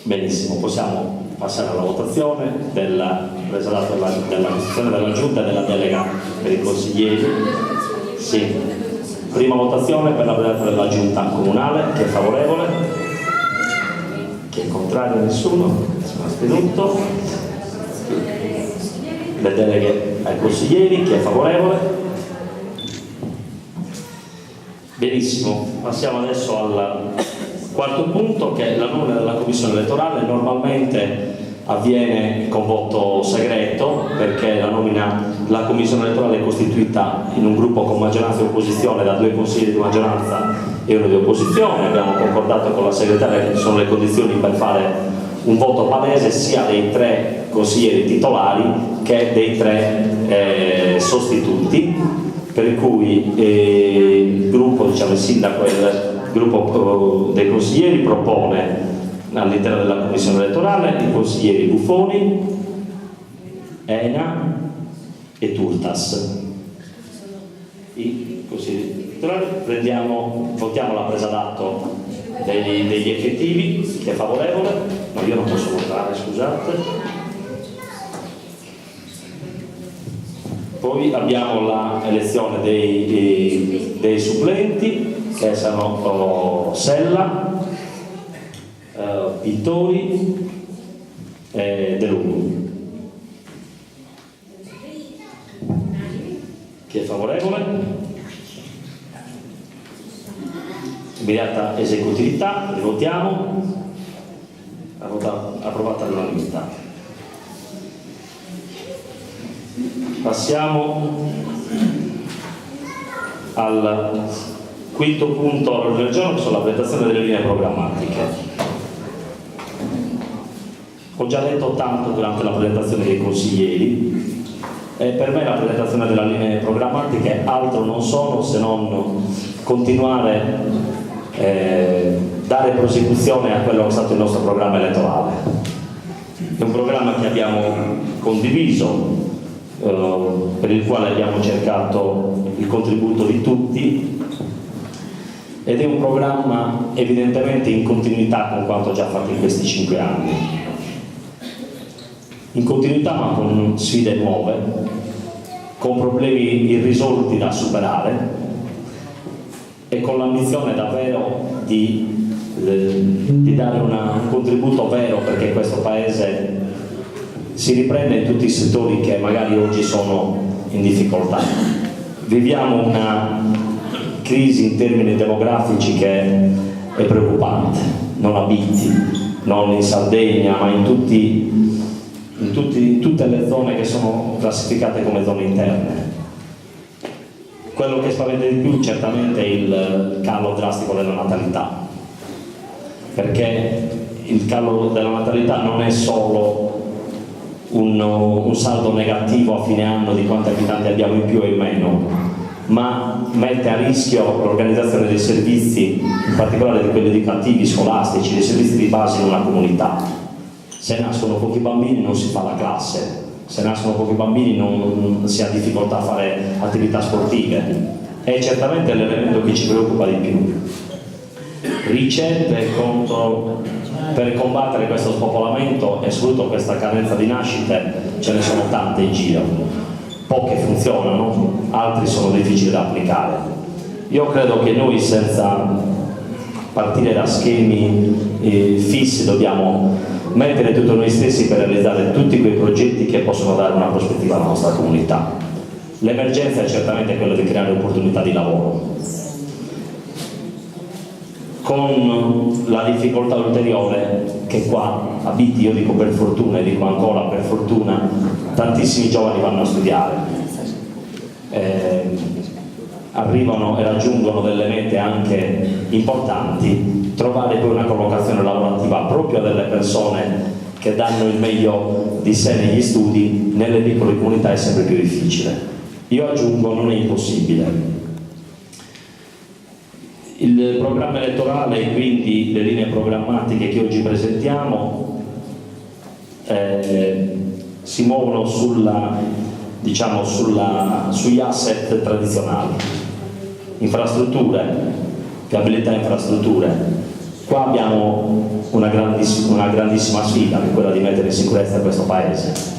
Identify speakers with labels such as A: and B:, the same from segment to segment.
A: Benissimo, possiamo passare alla votazione della presa d'atto della costituzione della Giunta e della delega per i consiglieri. Sì. Prima votazione per la presa d'atto della Giunta comunale, chi è favorevole? Chi è contrario? Nessuno? Sono astenuto. Le deleghe ai consiglieri, chi è favorevole? Benissimo, passiamo adesso al quarto punto, che è la nomina della commissione elettorale. Normalmente avviene con voto segreto, perché la commissione elettorale è costituita in un gruppo con maggioranza e opposizione da 2 consiglieri di maggioranza e 1 di opposizione. Abbiamo concordato con la segretaria che ci sono le condizioni per fare un voto palese sia dei 3 consiglieri titolari che dei 3 sostituti, per cui il gruppo, diciamo il sindaco e il gruppo dei consiglieri propone all'interno della commissione elettorale i consiglieri Buffoni, Ena e Turtas. I consiglieri titolari, votiamo la presa d'atto degli effettivi. Chi è favorevole? No, io non posso votare, scusate. Poi abbiamo l'elezione dei supplenti, che sono Sella, Pittori e De Lungo. Chi è favorevole? Immediata esecutività, rivotiamo. Approvata all'unanimità. Passiamo al quinto punto all'ordine del giorno, che sono la presentazione delle linee programmatiche. Ho già detto tanto durante la presentazione dei consiglieri, e per me la presentazione delle linee programmatiche altro non sono se non continuare dare prosecuzione a quello che è stato il nostro programma elettorale. È un programma che abbiamo condiviso, per il quale abbiamo cercato il contributo di tutti, ed è un programma evidentemente in continuità con quanto già fatto in questi 5 anni, in continuità ma con sfide nuove, con problemi irrisolti da superare e con l'ambizione davvero di dare un contributo vero perché questo Paese si riprende in tutti i settori che magari oggi sono in difficoltà. Viviamo una crisi in termini demografici che è preoccupante, non a Bitti, non in Sardegna, ma in tutte le zone che sono classificate come zone interne. Quello che spaventa di più certamente è il calo drastico della natalità, perché il calo della natalità non è solo un saldo negativo a fine anno di quanti abitanti abbiamo in più e in meno, ma mette a rischio l'organizzazione dei servizi, in particolare di quelli educativi, scolastici, dei servizi di base in una comunità. Se nascono pochi bambini non si fa la classe, se nascono pochi bambini non si ha difficoltà a fare attività sportive. È certamente l'elemento che ci preoccupa di più. Ricette per combattere questo spopolamento e soprattutto questa carenza di nascite ce ne sono tante in giro, poche funzionano, altri sono difficili da applicare. Io credo che noi, senza partire da schemi fissi, dobbiamo mettere tutto noi stessi per realizzare tutti quei progetti che possono dare una prospettiva alla nostra comunità. L'emergenza è certamente quella di creare opportunità di lavoro, con la difficoltà ulteriore che qua a Bitti, io dico per fortuna e dico ancora per fortuna, tantissimi giovani vanno a studiare, arrivano e raggiungono delle mete anche importanti. Trovare poi una collocazione lavorativa proprio a delle persone che danno il meglio di sé negli studi nelle piccole comunità è sempre più difficile. Io aggiungo, non è impossibile. Il programma elettorale e quindi le linee programmatiche che oggi presentiamo si muovono sugli asset tradizionali: infrastrutture, viabilità e infrastrutture. Qua abbiamo una grandissima sfida, che è quella di mettere in sicurezza questo Paese.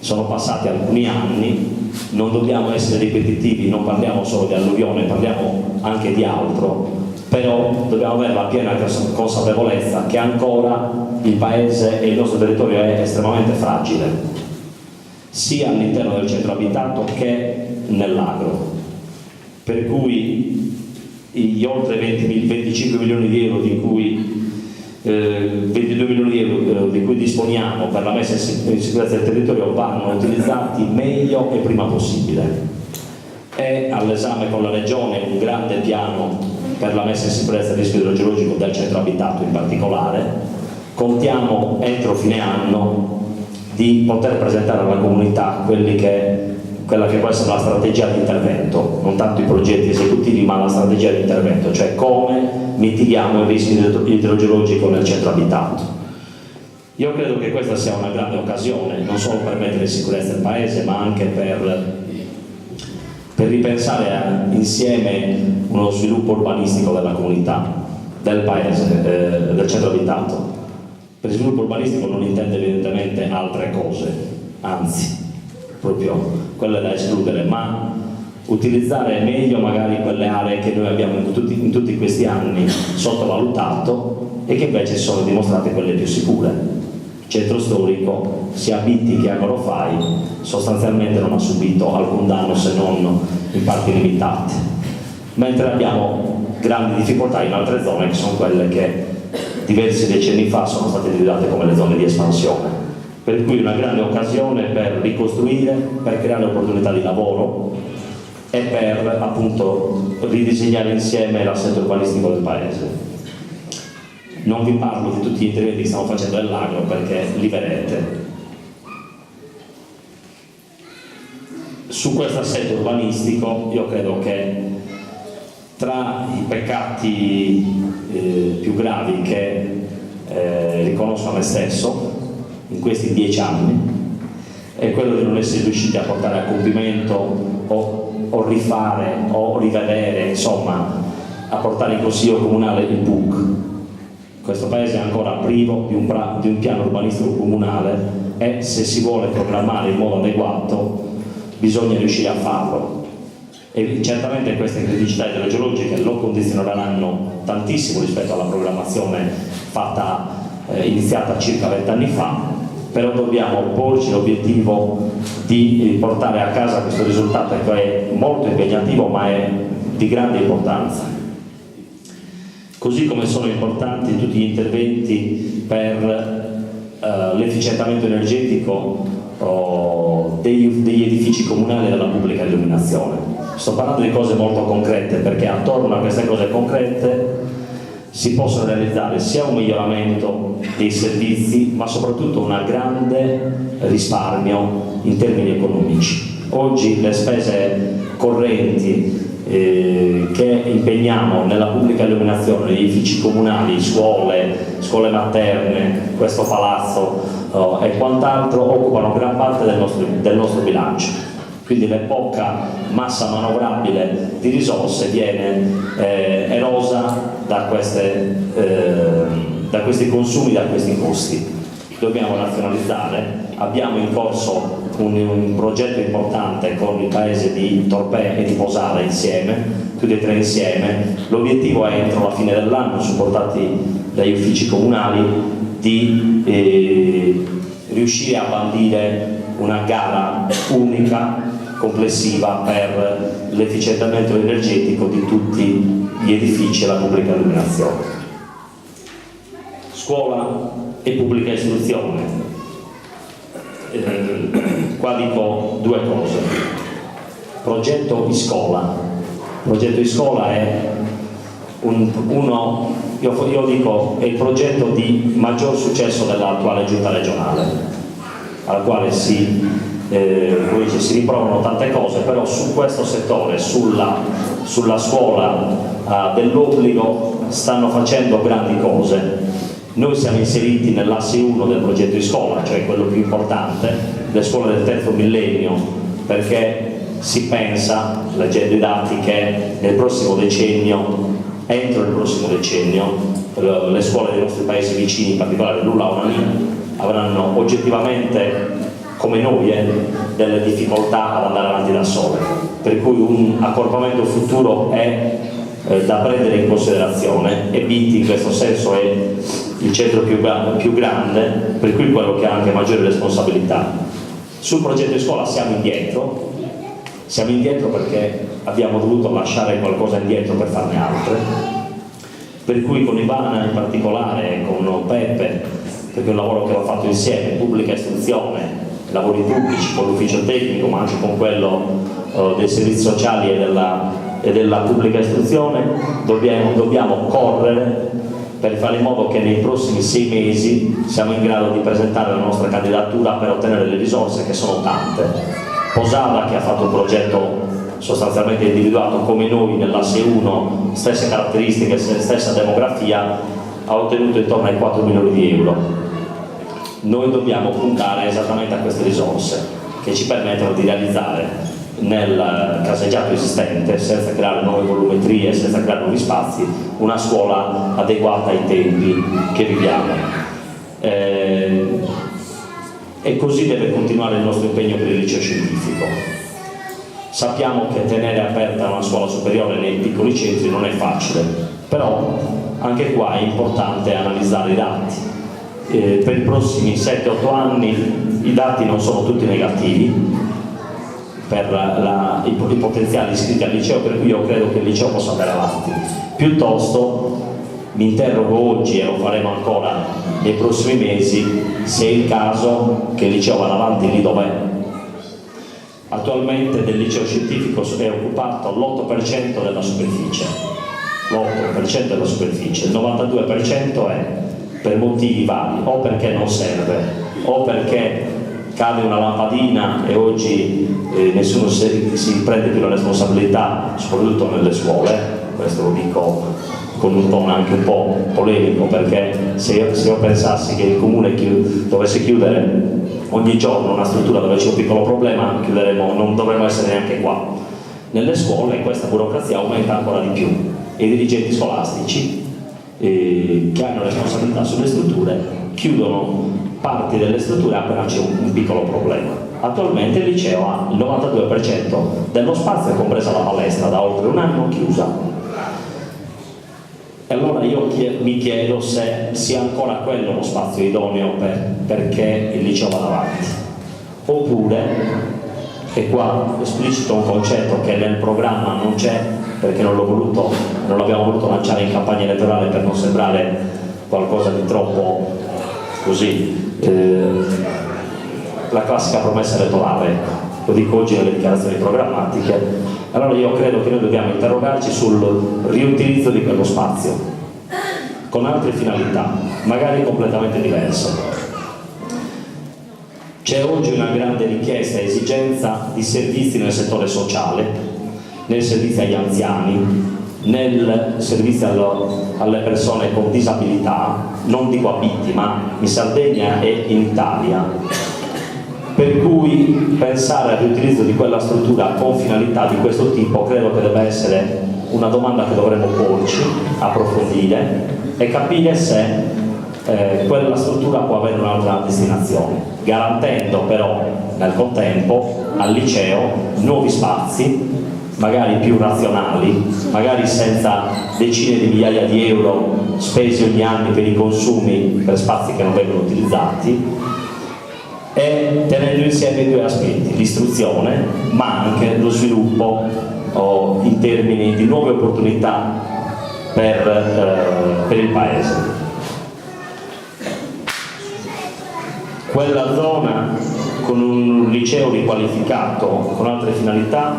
A: Sono passati alcuni anni, non dobbiamo essere ripetitivi, non parliamo solo di alluvione, parliamo anche di altro, però dobbiamo avere la piena consapevolezza che ancora il Paese e il nostro territorio è estremamente fragile, sia all'interno del centro abitato che nell'agro. Per cui gli oltre 25 milioni di euro di cui 22 milioni di euro di cui disponiamo per la messa in sicurezza del territorio vanno utilizzati meglio e prima possibile. È all'esame con la Regione un grande piano per la messa in sicurezza del rischio idrogeologico del centro abitato in particolare. Contiamo entro fine anno di poter presentare alla comunità quella che può essere la strategia di intervento, non tanto i progetti esecutivi ma la strategia di intervento, cioè come mitighiamo il rischio idrogeologico nel centro abitato. Io credo che questa sia una grande occasione, non solo per mettere in sicurezza il Paese, ma anche per ripensare insieme uno sviluppo urbanistico della comunità, del Paese, del centro abitato. Per sviluppo urbanistico non intende evidentemente altre cose, anzi, proprio quelle da escludere, ma utilizzare meglio magari quelle aree che noi abbiamo in tutti questi anni sottovalutato e che invece si sono dimostrate quelle più sicure. Centro storico, sia Bitti che Agorofai, sostanzialmente non ha subito alcun danno se non in parti limitate, mentre abbiamo grandi difficoltà in altre zone che sono quelle che diversi decenni fa sono state individuate come le zone di espansione. Per cui una grande occasione per ricostruire, per creare opportunità di lavoro e per appunto ridisegnare insieme l'assetto urbanistico del Paese. Non vi parlo di tutti gli interventi che stiamo facendo nell'agro perché li vedete. Su questo assetto urbanistico io credo che tra i peccati più gravi che riconosco a me stesso in questi 10 anni è quello di non essere riusciti a portare a compimento o rifare o rivedere, insomma, a portare in consiglio comunale il PUC. Questo Paese è ancora privo di un piano urbanistico comunale e se si vuole programmare in modo adeguato bisogna riuscire a farlo. E certamente queste criticità idrogeologiche lo condizioneranno tantissimo rispetto alla programmazione iniziata circa 20 anni fa, però dobbiamo porci l'obiettivo di portare a casa questo risultato che è molto impegnativo ma è di grande importanza. Così come sono importanti tutti gli interventi per l'efficientamento energetico degli edifici comunali e della pubblica illuminazione. Sto parlando di cose molto concrete perché attorno a queste cose concrete si possono realizzare sia un miglioramento dei servizi ma soprattutto un grande risparmio in termini economici. Oggi le spese correnti che impegniamo nella pubblica illuminazione degli edifici comunali, scuole materne, questo palazzo e quant'altro occupano gran parte del nostro bilancio. Quindi la poca massa manovrabile di risorse viene erosa da questi consumi, da questi costi. Dobbiamo razionalizzare, abbiamo in corso un progetto importante con il paese di Torpè e di Posara insieme, tutti e tre insieme. L'obiettivo è entro la fine dell'anno, supportati dagli uffici comunali, di riuscire a bandire una gara unica complessiva per l'efficientamento energetico di tutti gli edifici e la pubblica illuminazione. Scuola e pubblica istruzione. Qua dico due cose. Progetto Iscola. Progetto Iscola è io dico è il progetto di maggior successo dell'attuale giunta regionale, alla quale si riprovano tante cose, però su questo settore, sulla scuola dell'obbligo stanno facendo grandi cose. Noi siamo inseriti nell'asse 1 del progetto Iscola, cioè quello più importante, le scuole del terzo millennio, perché si pensa, leggendo i dati, che nel prossimo decennio entro il prossimo decennio le scuole dei nostri paesi vicini, in particolare l'Ulaunani, avranno oggettivamente, come noi, delle difficoltà ad andare avanti da sole, per cui un accorpamento futuro è da prendere in considerazione, e Bitti in questo senso è il centro più grande, per cui quello che ha anche maggiori responsabilità. Sul progetto di scuola siamo indietro perché abbiamo dovuto lasciare qualcosa indietro per farne altre, per cui con Ivana in particolare, con Peppe, perché è un lavoro che ho fatto insieme, pubblica istruzione, lavori pubblici, con l'ufficio tecnico, ma anche con quello dei servizi sociali e della pubblica istruzione, dobbiamo correre per fare in modo che nei prossimi 6 mesi siamo in grado di presentare la nostra candidatura per ottenere le risorse, che sono tante. Posada, che ha fatto un progetto sostanzialmente individuato come noi nell'asse 1, stesse caratteristiche, stessa demografia, ha ottenuto intorno ai 4 milioni di euro. Noi dobbiamo puntare esattamente a queste risorse che ci permettono di realizzare nel caseggiato esistente, senza creare nuove volumetrie, senza creare nuovi spazi, una scuola adeguata ai tempi che viviamo. E così deve continuare il nostro impegno per il liceo scientifico. Sappiamo che tenere aperta una scuola superiore nei piccoli centri non è facile, però anche qua è importante analizzare i dati. Per i prossimi 7-8 anni i dati non sono tutti negativi per i potenziali iscritti al liceo, per cui io credo che il liceo possa andare avanti. Piuttosto mi interrogo oggi, e lo faremo ancora nei prossimi mesi, se è il caso che il liceo vada avanti lì dov'è. Attualmente del liceo scientifico è occupato l'8% della superficie, l'8% della superficie, il 92% è per motivi vari, o perché non serve, o perché cade una lampadina e oggi nessuno si prende più la responsabilità, soprattutto nelle scuole. Questo lo dico con un tono anche un po' polemico, perché se io pensassi che il comune dovesse chiudere ogni giorno una struttura dove c'è un piccolo problema, non dovremmo essere neanche qua. Nelle scuole questa burocrazia aumenta ancora di più e i dirigenti scolastici che hanno responsabilità sulle strutture chiudono parti delle strutture appena c'è un piccolo problema. Attualmente il liceo ha il 92% dello spazio, compresa la palestra, da oltre un anno chiusa. E allora io mi chiedo se sia ancora quello lo spazio idoneo perché il liceo vada avanti, oppure, e qua esplicito un concetto che nel programma non c'è perché non l'abbiamo voluto lanciare in campagna elettorale per non sembrare qualcosa di troppo così, la classica promessa elettorale, lo dico oggi nelle dichiarazioni programmatiche. Allora io credo che noi dobbiamo interrogarci sul riutilizzo di quello spazio con altre finalità, magari completamente diverse. C'è oggi una grande richiesta e esigenza di servizi nel settore sociale, nel servizio agli anziani, nel servizio alle persone con disabilità, non dico a Bitti, ma in Sardegna e in Italia. Per cui pensare al riutilizzo di quella struttura con finalità di questo tipo credo che debba essere una domanda che dovremmo porci, approfondire e capire se quella struttura può avere un'altra destinazione, garantendo però nel contempo al liceo nuovi spazi, magari più razionali, magari senza decine di migliaia di euro spesi ogni anno per i consumi per spazi che non vengono utilizzati, e tenendo insieme i due aspetti, l'istruzione ma anche lo sviluppo in termini di nuove opportunità per il paese. Quella zona con un liceo riqualificato con altre finalità,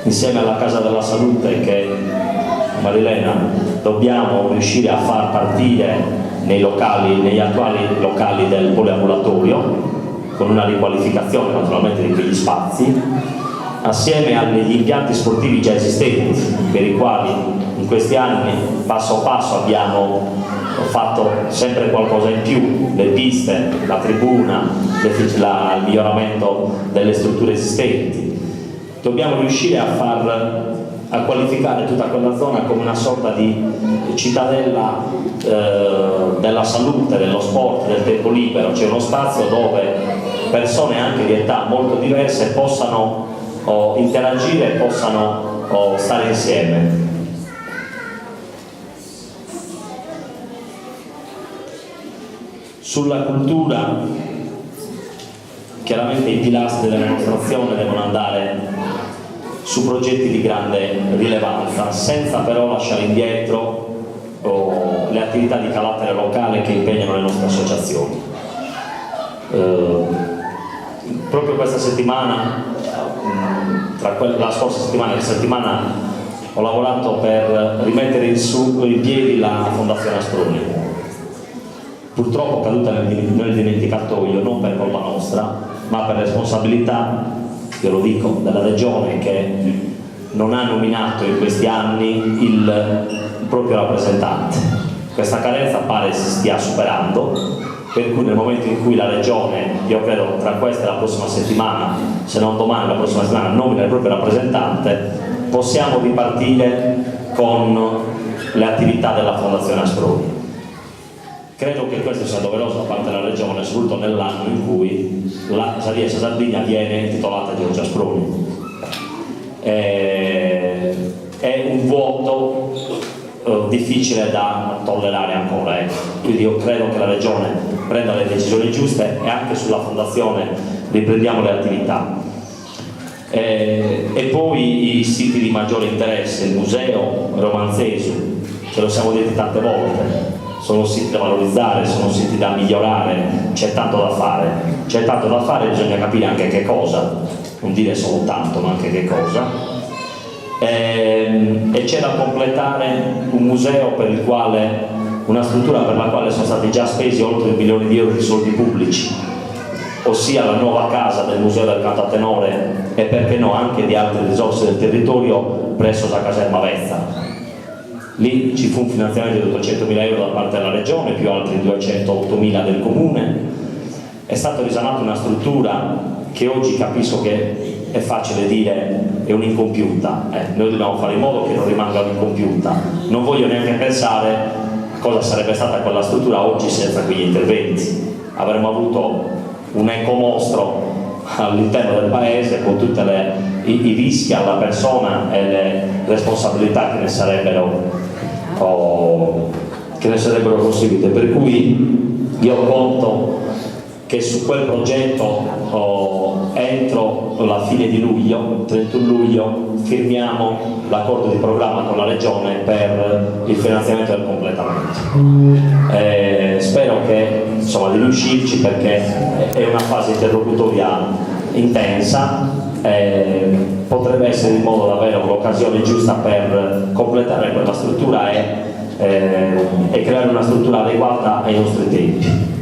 A: insieme alla Casa della Salute che Marilena dobbiamo riuscire a far partire negli attuali locali del poliambulatorio, con una riqualificazione naturalmente di quegli spazi, assieme agli impianti sportivi già esistenti, per i quali in questi anni passo passo abbiamo fatto sempre qualcosa in più, le piste, la tribuna, il miglioramento delle strutture esistenti. Dobbiamo riuscire a far a qualificare tutta quella zona come una sorta di cittadella della salute, dello sport, del tempo libero, cioè uno spazio dove persone anche di età molto diverse possano interagire e possano stare insieme. Sulla cultura, chiaramente i pilastri della nostra azione devono andare su progetti di grande rilevanza, senza però lasciare indietro le attività di carattere locale che impegnano le nostre associazioni. Proprio questa settimana, la scorsa settimana e questa settimana, ho lavorato per rimettere in piedi la Fondazione Asproni. Purtroppo caduta nel dimenticatoio, non per colpa nostra, ma per responsabilità, io lo dico, della Regione, che non ha nominato in questi anni il proprio rappresentante. Questa carenza pare si stia superando, per cui nel momento in cui la Regione, io credo tra questa e la prossima settimana, se non domani la prossima settimana, nomina il proprio rappresentante, possiamo ripartire con le attività della Fondazione Asproni. Credo che questo sia doveroso da parte della Regione, soprattutto nell'anno in cui la Sapienza Sardegna viene intitolata Giorgio Asproni. È un vuoto difficile da tollerare ancora, quindi io credo che la Regione prenda le decisioni giuste e anche sulla Fondazione riprendiamo le attività. E poi i siti di maggiore interesse, il museo Romanzesu, ce lo siamo detti tante volte, sono siti da valorizzare, sono siti da migliorare, c'è tanto da fare, bisogna capire anche che cosa, non dire solo tanto, ma anche che cosa. E c'è da completare un museo per il quale, una struttura per la quale sono stati già spesi oltre 1 milione di euro di soldi pubblici, ossia la nuova casa del Museo del Canto a Tenore e perché no anche di altre risorse del territorio presso la caserma Vezza. Lì ci fu un finanziamento di 800.000 euro da parte della Regione, più altri 208.000 del Comune. È stata risanata una struttura che oggi capisco che è facile dire è un'incompiuta. Noi dobbiamo fare in modo che non rimanga un'incompiuta. Non voglio neanche pensare a cosa sarebbe stata quella struttura oggi senza quegli interventi. Avremmo avuto un ecomostro all'interno del paese con tutti i rischi alla persona e le responsabilità che ne sarebbero conseguite, per cui io conto che su quel progetto entro la fine di luglio, il 31 luglio, firmiamo l'accordo di programma con la Regione per il finanziamento del completamento. Spero che, insomma, di riuscirci, perché è una fase interlocutoria intensa. Potrebbe essere in modo davvero l'occasione giusta per completare quella struttura e creare una struttura adeguata ai nostri tempi.